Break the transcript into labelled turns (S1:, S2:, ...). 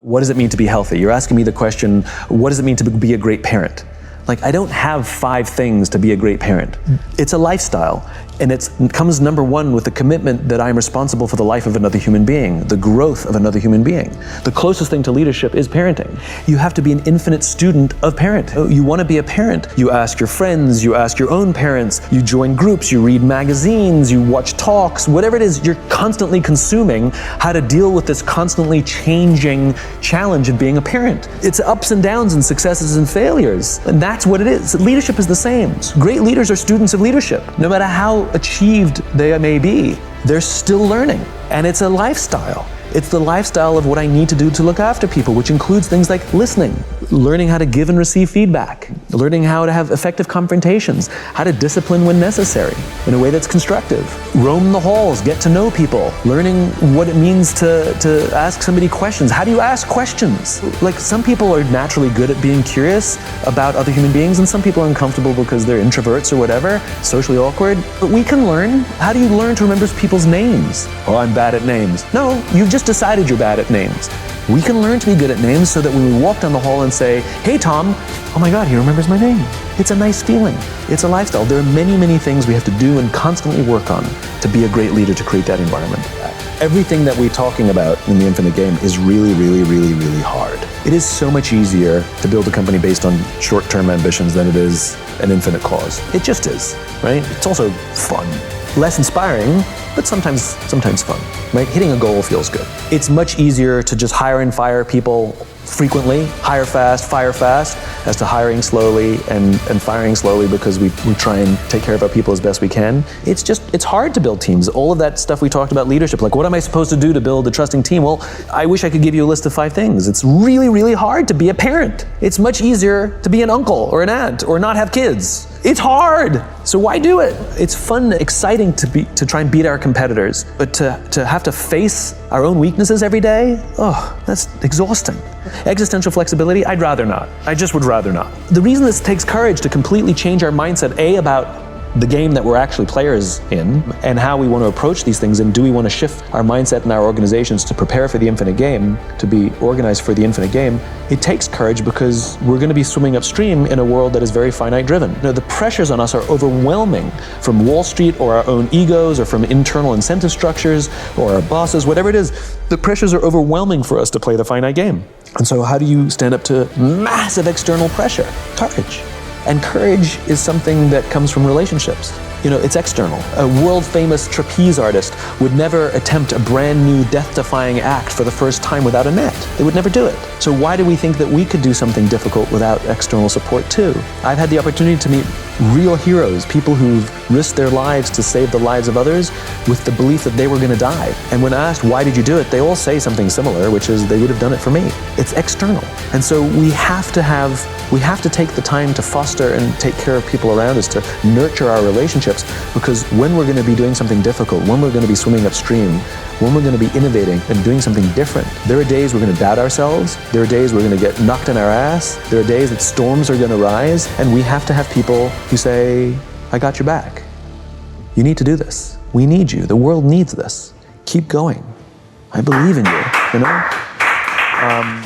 S1: What does it mean to be healthy? You're asking me the question, what does it mean to be a great parent? Like, I don't have 5 things to be a great parent. It's a lifestyle, and it comes number 1 with the commitment that I'm responsible for the life of another human being, the growth of another human being. The closest thing to leadership is parenting. You have to be an infinite student of parenting. You want to be a parent, you ask your friends, you ask your own parents, you join groups, you read magazines, you watch talks, whatever it is, you're constantly consuming how to deal with this constantly changing challenge of being a parent. It's ups and downs and successes and failures, and that's what it is. Leadership is the same. Great leaders are students of leadership. No matter how achieved they may be, they're still learning. And it's a lifestyle. It's the lifestyle of what I need to do to look after people, which includes things like listening, learning how to give and receive feedback, learning how to have effective confrontations, how to discipline when necessary in a way that's constructive, roam the halls, get to know people, learning what it means to ask somebody questions. How do you ask questions? Like, some people are naturally good at being curious about other human beings, and some people are uncomfortable because they're introverts or whatever, socially awkward. But we can learn. How do you learn to remember people's names? Oh, I'm bad at names. No, you've just decided you're bad at names. We can learn to be good at names so that when we walk down the hall and say, hey Tom, oh my God, he remembers my name. It's a nice feeling. It's a lifestyle. There are many, many things we have to do and constantly work on to be a great leader, to create that environment. Everything that we're talking about in the Infinite Game is really, really, really, really hard. It is so much easier to build a company based on short-term ambitions than it is an infinite cause. It just is, right? It's also fun. Less inspiring, but sometimes fun, right? Hitting a goal feels good. It's much easier to just hire and fire people frequently, hire fast, fire fast, as to hiring slowly and firing slowly because we try and take care of our people as best we can. It's hard to build teams. All of that stuff we talked about leadership, like what am I supposed to do to build a trusting team? Well, I wish I could give you a list of 5 things. It's really, really hard to be a parent. It's much easier to be an uncle or an aunt or not have kids. It's hard, so why do it? It's fun, exciting to try and beat our competitors, but to have to face our own weaknesses every day, oh, that's exhausting. Existential flexibility, I'd rather not. I just would rather not. The reason this takes courage to completely change our mindset, A, about the game that we're actually players in and how we want to approach these things, and do we want to shift our mindset in our organizations to prepare for the infinite game, to be organized for the infinite game. It takes courage because we're going to be swimming upstream in a world that is very finite driven. You know, the pressures on us are overwhelming from Wall Street or our own egos or from internal incentive structures or our bosses, whatever it is. The pressures are overwhelming for us to play the finite game. And so how do you stand up to massive external pressure? Courage. And courage is something that comes from relationships. You know, it's external. A world-famous trapeze artist would never attempt a brand new death-defying act for the first time without a net. They would never do it. So why do we think that we could do something difficult without external support too? I've had the opportunity to meet real heroes, people who've risked their lives to save the lives of others with the belief that they were going to die. And when asked, why did you do it? They all say something similar, which is they would have done it for me. It's external. And so we have to take the time to foster and take care of people around us, to nurture our relationships, because when we're going to be doing something difficult, when we're going to be swimming upstream, when we're going to be innovating and doing something different, there are days we're going to doubt ourselves, there are days we're going to get knocked in our ass, there are days that storms are going to rise, and we have to have people who say, I got your back. You need to do this. We need you. The world needs this. Keep going. I believe in you, you know?